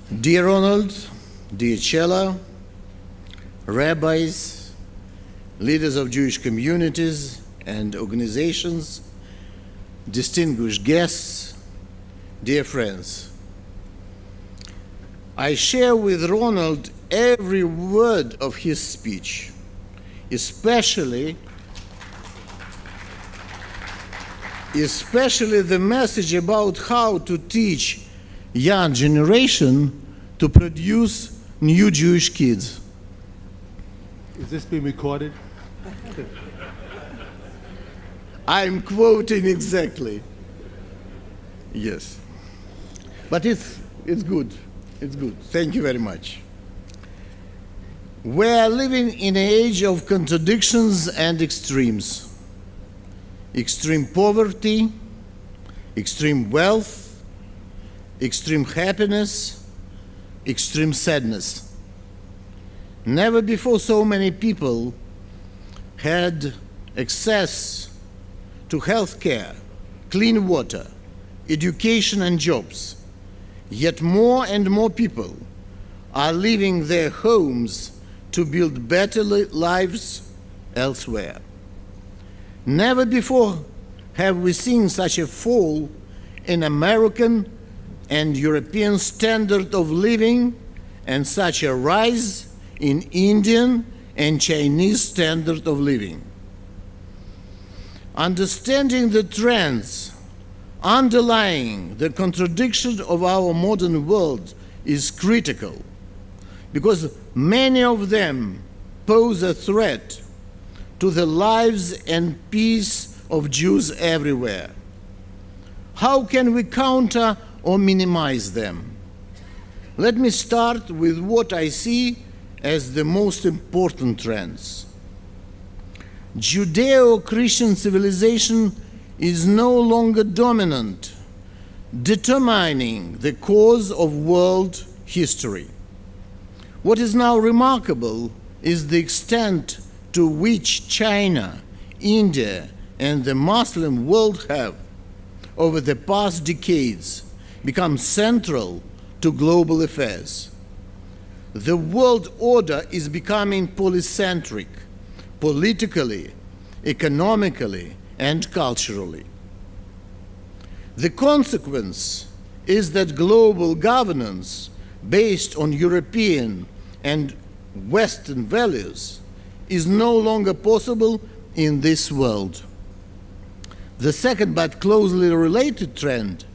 Dear Ronald, dear Chela, rabbis, leaders of Jewish communities and organizations, distinguished guests, dear friends, I share with Ronald every word of his speech, especially the message about how to teach young generation to produce new Jewish kids. Is this being recorded? I'm quoting exactly. Yes. But it's good. It's good. Thank you very much. We're living in an age of contradictions and extremes. Extreme poverty, extreme wealth, extreme happiness, extreme sadness. Never before so many people had access to health care, clean water, education and jobs. Yet more and more people are leaving their homes to build better lives elsewhere. Never before have we seen such a fall in American and European standard of living and such a rise in Indian and Chinese standard of living. Understanding the trends underlying the contradiction of our modern world is critical because many of them pose a threat to the lives and peace of Jews everywhere. How can we counter or minimize them? Let me start with what I see as the most important trends. Judeo-Christian civilization is no longer dominant, determining the course of world history. What is now remarkable is the extent to which China, India, and the Muslim world have, over the past decades, become central to global affairs. The world order is becoming polycentric, politically, economically, and culturally. The consequence is that global governance based on European and Western values is no longer possible in this world. The second but closely related trend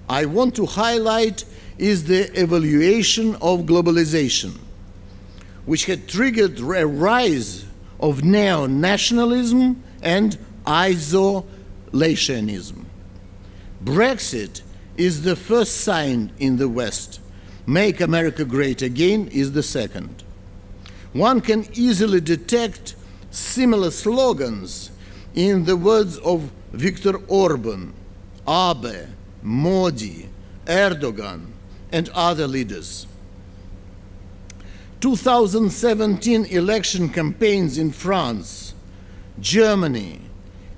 I want to highlight is the evaluation of globalization, which had triggered a rise of neo-nationalism and isolationism. Brexit is the first sign in the West. Make America Great Again is the second. One can easily detect similar slogans in the words of Viktor Orban, Abe, Modi, Erdogan, and other leaders. 2017 election campaigns in France, Germany,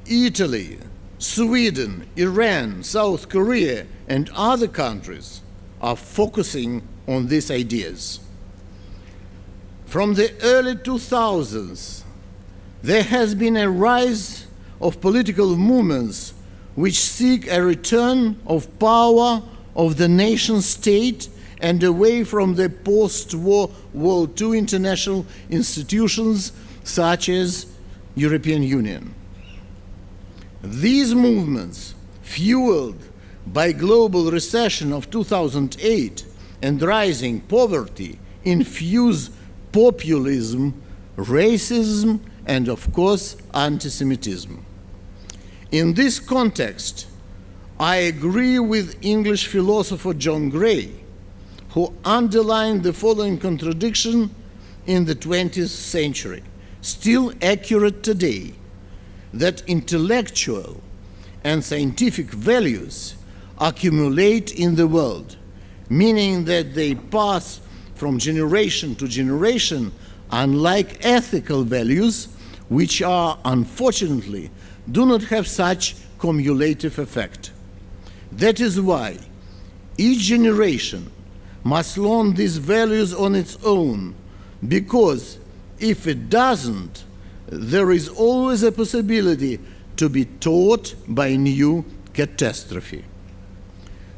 Italy, Sweden, Iran, South Korea, and other countries are focusing on these ideas. From the early 2000s, there has been a rise of political movements which seek a return of power of the nation state and away from the post-World War II international institutions such as European Union. These movements, fueled by global recession of 2008 and rising poverty, infuse populism, racism, and of course, anti-Semitism. In this context, I agree with English philosopher John Gray, who underlined the following contradiction in the 20th century, still accurate today, that intellectual and scientific values accumulate in the world, meaning that they pass from generation to generation, unlike ethical values, which are, unfortunately, do not have such cumulative effect. That is why each generation must learn these values on its own, because if it doesn't, there is always a possibility to be taught by a new catastrophe.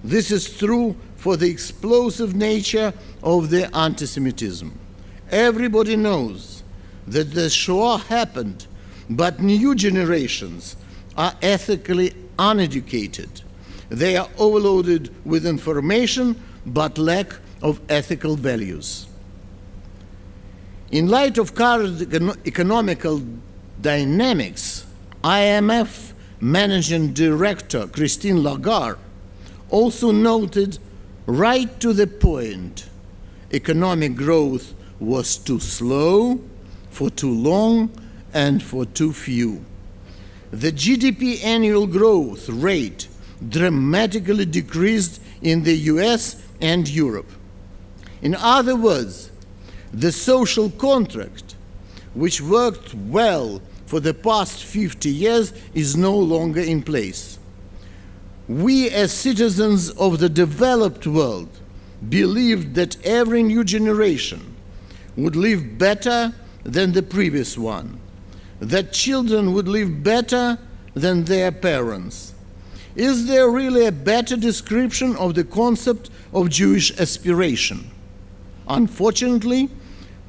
This is true for the explosive nature of the anti-Semitism. Everybody knows that the Shoah happened, but new generations are ethically uneducated. They are overloaded with information, but lack of ethical values. In light of current economical dynamics, IMF Managing Director Christine Lagarde also noted right to the point, economic growth was too slow, for too long, and for too few. The GDP annual growth rate dramatically decreased in the US and Europe. In other words, the social contract, which worked well for the past 50 years, is no longer in place. We, as citizens of the developed world, believed that every new generation would live better than the previous one, that children would live better than their parents. Is there really a better description of the concept of Jewish aspiration? Unfortunately,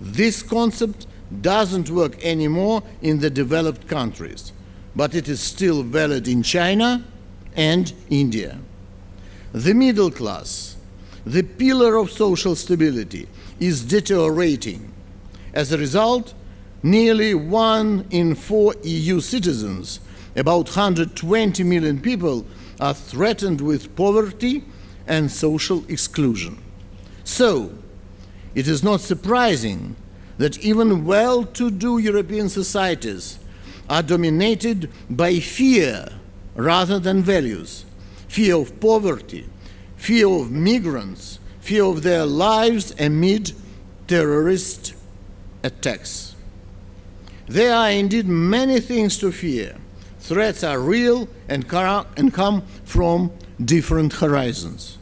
this concept doesn't work anymore in the developed countries, but it is still valid in China and India. The middle class, the pillar of social stability, is deteriorating. As a result, nearly 1 in 4 EU citizens, about 120 million people, are threatened with poverty and social exclusion. So, it is not surprising that even well-to-do European societies are dominated by fear rather than values. Fear of poverty, fear of migrants, fear of their lives amid terrorist attacks. There are indeed many things to fear. Threats are real and come from different horizons.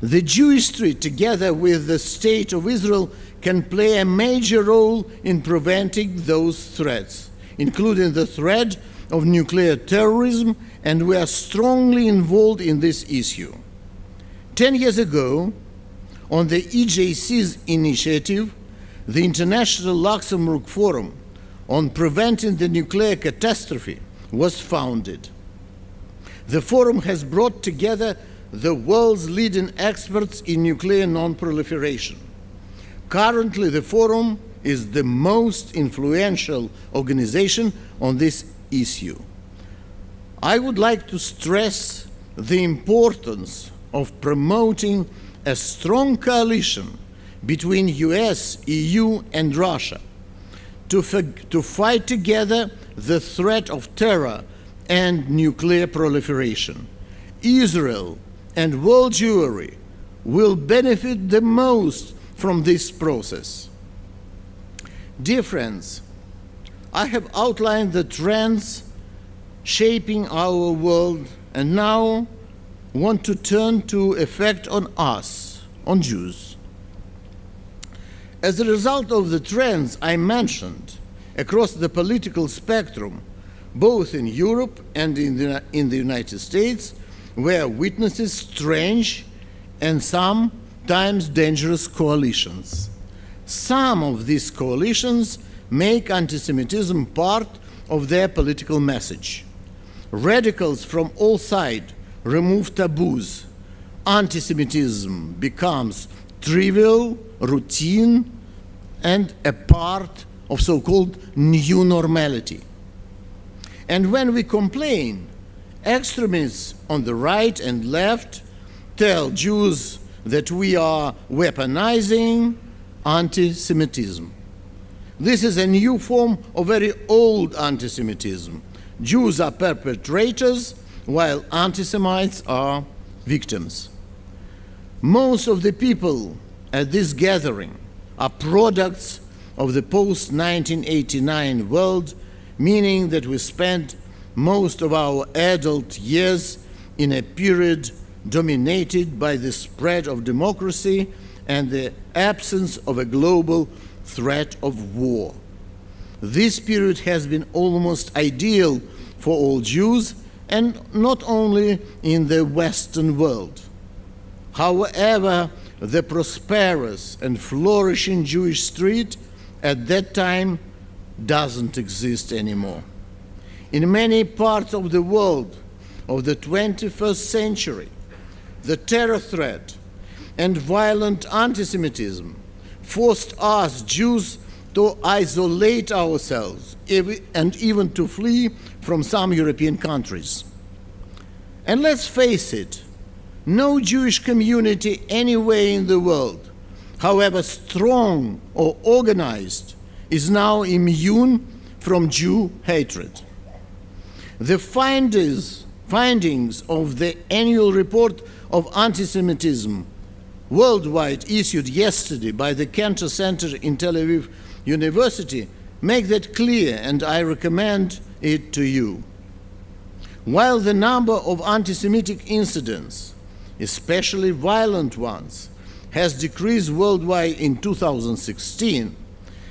The Jewish state, together with the State of Israel, can play a major role in preventing those threats, including the threat of nuclear terrorism, and we are strongly involved in this issue. 10 years ago, on the EJC's initiative, the International Luxembourg Forum on Preventing the Nuclear Catastrophe was founded. The forum has brought together the world's leading experts in nuclear non-proliferation. Currently, the forum is the most influential organization on this issue. I would like to stress the importance of promoting a strong coalition between US, EU, and Russia to fight together the threat of terror and nuclear proliferation. Israel and world Jewry will benefit the most from this process. Dear friends, I have outlined the trends shaping our world and now want to turn to effect on us, on Jews. As a result of the trends I mentioned across the political spectrum, both in Europe and in the United States, we are witnesses strange and sometimes dangerous coalitions. Some of these coalitions make anti-Semitism part of their political message. Radicals from all sides remove taboos. Anti-Semitism becomes trivial, routine, and a part of so-called new normality. And when we complain, extremists on the right and left tell Jews that we are weaponizing anti-Semitism. This is a new form of very old anti-Semitism. Jews are perpetrators, while anti-Semites are victims. Most of the people at this gathering are products of the post-1989 world, meaning that we spent most of our adult years in a period dominated by the spread of democracy and the absence of a global threat of war. This period has been almost ideal for all Jews, and not only in the Western world. However, the prosperous and flourishing Jewish street at that time doesn't exist anymore. In many parts of the world of the 21st century, the terror threat and violent anti-Semitism forced us Jews to isolate ourselves and even to flee from some European countries. And let's face it, no Jewish community anywhere in the world, however strong or organized, is now immune from Jew hatred. The findings of the annual report of anti-Semitism worldwide issued yesterday by the Kantor Center in Tel Aviv University make that clear, and I recommend it to you. While the number of anti-Semitic incidents, especially violent ones, has decreased worldwide in 2016,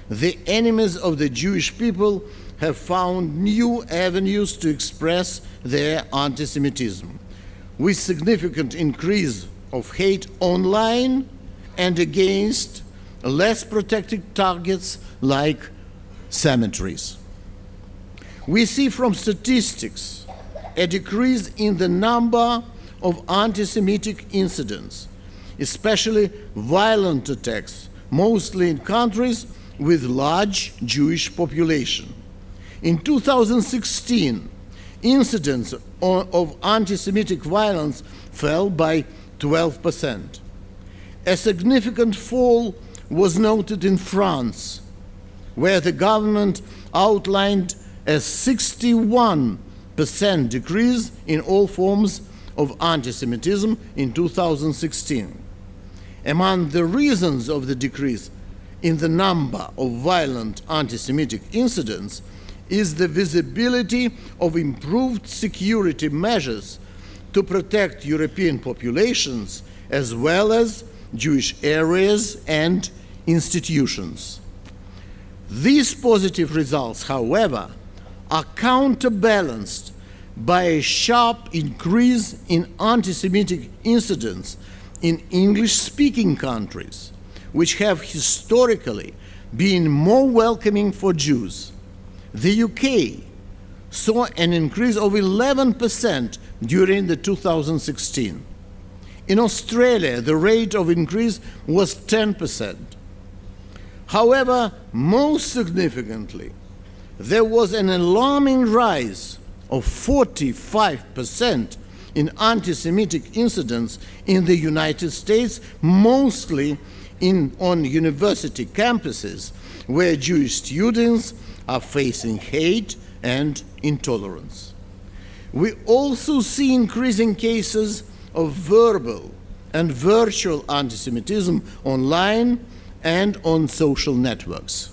the enemies of the Jewish people have found new avenues to express their anti-Semitism, with significant increase of hate online and against less protected targets like cemeteries. We see from statistics a decrease in the number of anti-Semitic incidents, especially violent attacks, mostly in countries with large Jewish population. In 2016, incidents of anti-Semitic violence fell by 12%. A significant fall was noted in France, where the government outlined a 61% decrease in all forms of anti-Semitism in 2016. Among the reasons of the decrease in the number of violent anti-Semitic incidents is the visibility of improved security measures to protect European populations as well as Jewish areas and institutions. These positive results, however, are counterbalanced by a sharp increase in anti-Semitic incidents in English-speaking countries, which have historically been more welcoming for Jews. The UK saw an increase of 11% during the 2016. In Australia, the rate of increase was 10%. However, most significantly, there was an alarming rise of 45% in anti-Semitic incidents in the United States, mostly on university campuses, where Jewish students are facing hate and intolerance. We also see increasing cases of verbal and virtual anti-Semitism online and on social networks.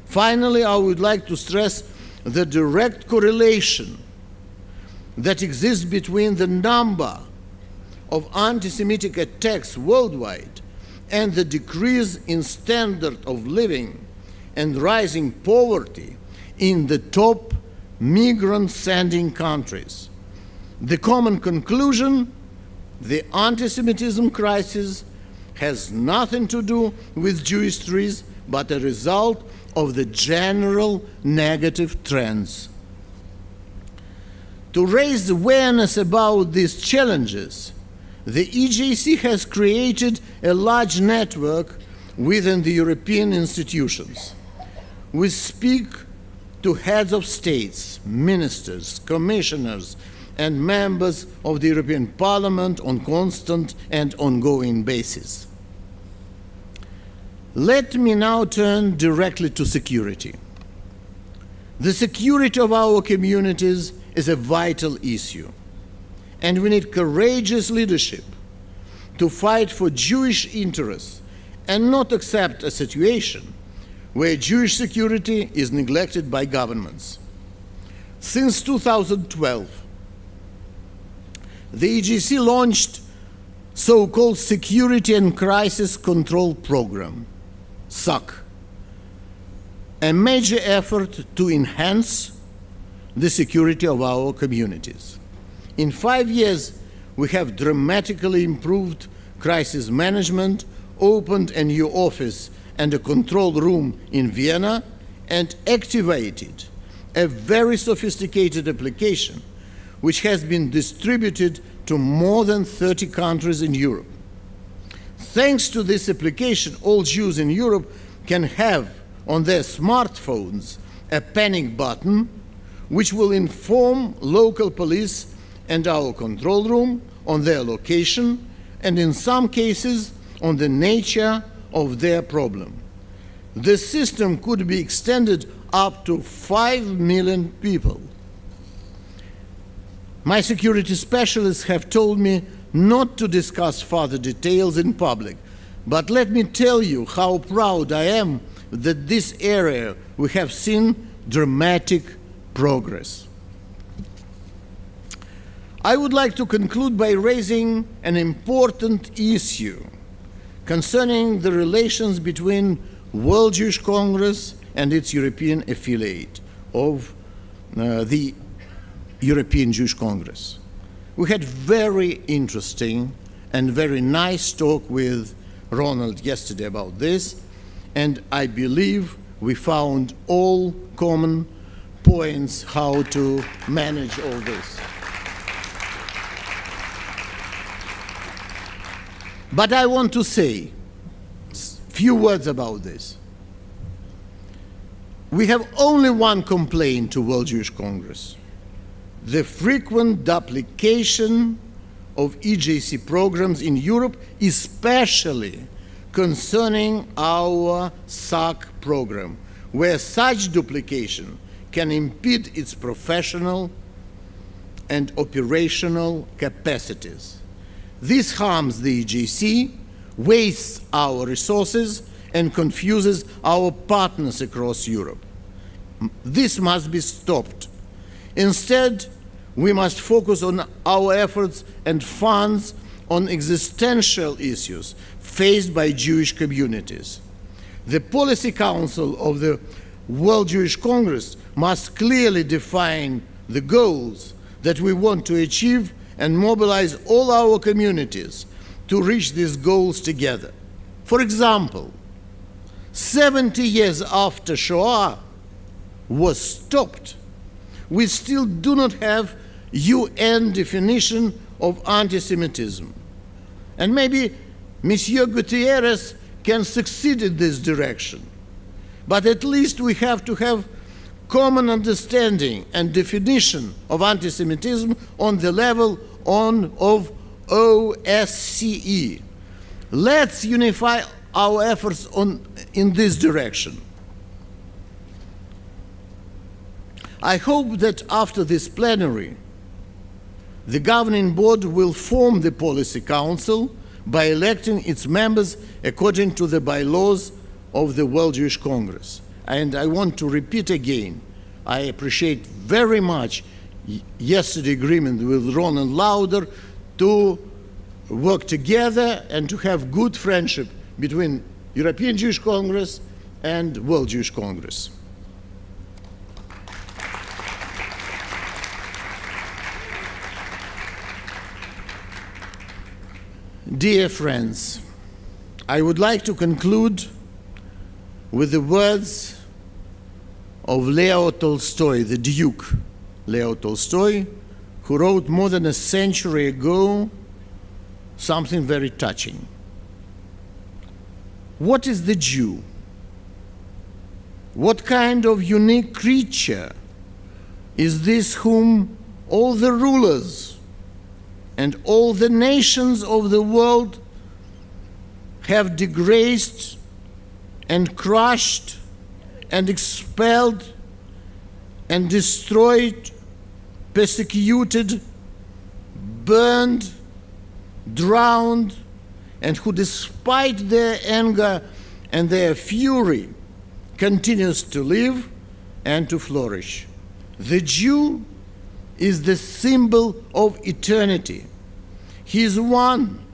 Finally, I would like to stress the direct correlation that exists between the number of anti-Semitic attacks worldwide and the decrease in standard of living and rising poverty in the top migrant-sending countries. The common conclusion: the anti-Semitism crisis has nothing to do with Jewish trees, but a result of the general negative trends. To raise awareness about these challenges, the EJC has created a large network within the European institutions. We speak to heads of states, ministers, commissioners, and members of the European Parliament on constant and ongoing basis. Let me now turn directly to security. The security of our communities is a vital issue, and we need courageous leadership to fight for Jewish interests and not accept a situation where Jewish security is neglected by governments. Since 2012, the EJC launched so-called Security and Crisis Control Program, SAC, a major effort to enhance the security of our communities. In 5 years, we have dramatically improved crisis management, opened a new office and a control room in Vienna, and activated a very sophisticated application which has been distributed to more than 30 countries in Europe. Thanks to this application, all Jews in Europe can have on their smartphones a panic button which will inform local police and our control room on their location and in some cases on the nature of their problem. The system could be extended up to 5 million people. My security specialists have told me not to discuss further details in public, but let me tell you how proud I am that this area we have seen dramatic progress. I would like to conclude by raising an important issue concerning the relations between World Jewish Congress and its European affiliate of the European Jewish Congress. We had very interesting and very nice talk with Ronald yesterday about this, and I believe we found all common points how to manage all this. But I want to say a few words about this. We have only one complaint to World Jewish Congress: the frequent duplication of EJC programs in Europe, especially concerning our SAC program, where such duplication can impede its professional and operational capacities. This harms the EJC, wastes our resources, and confuses our partners across Europe. This must be stopped. Instead, we must focus on our efforts and funds on existential issues faced by Jewish communities. The Policy Council of the World Jewish Congress must clearly define the goals that we want to achieve and mobilize all our communities to reach these goals together. For example, 70 years after Shoah was stopped, we still do not have UN definition of anti-Semitism. And maybe Monsieur Gutierrez can succeed in this direction. But at least we have to have common understanding and definition of anti-Semitism on the level of OSCE. Let's unify our efforts in this direction. I hope that after this plenary, the governing board will form the Policy Council by electing its members according to the bylaws of the World Jewish Congress. And I want to repeat again, I appreciate very much yesterday's agreement with Ron and Lauder to work together and to have good friendship between European Jewish Congress and World Jewish Congress. Dear friends, I would like to conclude with the words of Leo Tolstoy, the Duke Leo Tolstoy, who wrote more than a century ago something very touching. What is the Jew? What kind of unique creature is this whom all the rulers and all the nations of the world have disgraced and crushed and expelled and destroyed, persecuted, burned, drowned, and who, despite their anger and their fury, continues to live and to flourish? The Jew is the symbol of eternity, He is one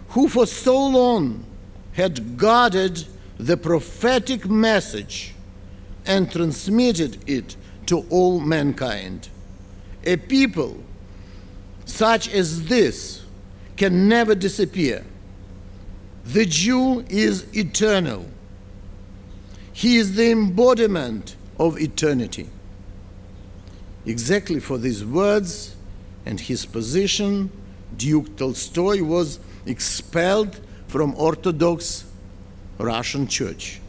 who for so long had guarded the prophetic message and transmitted it to all mankind. A people such as this can never disappear. The Jew is eternal. He is the embodiment of eternity. Exactly for these words and his position, Duke Tolstoy was expelled from Orthodox Russian Church.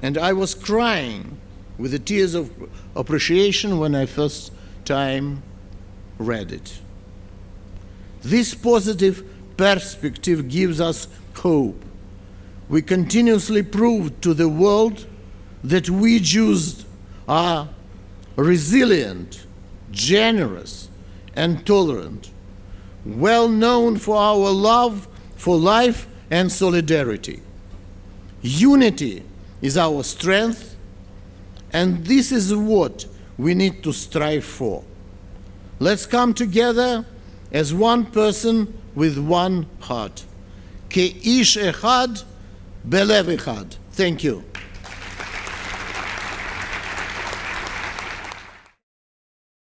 And I was crying with the tears of appreciation when I first time read it. This positive perspective gives us hope. We continuously prove to the world that we Jews are resilient, generous, and tolerant, well known for our love for life and solidarity. Unity is our strength, and this is what we need to strive for. Let's come together as one person with one heart. Ke'ish echad, belev echad. Thank you.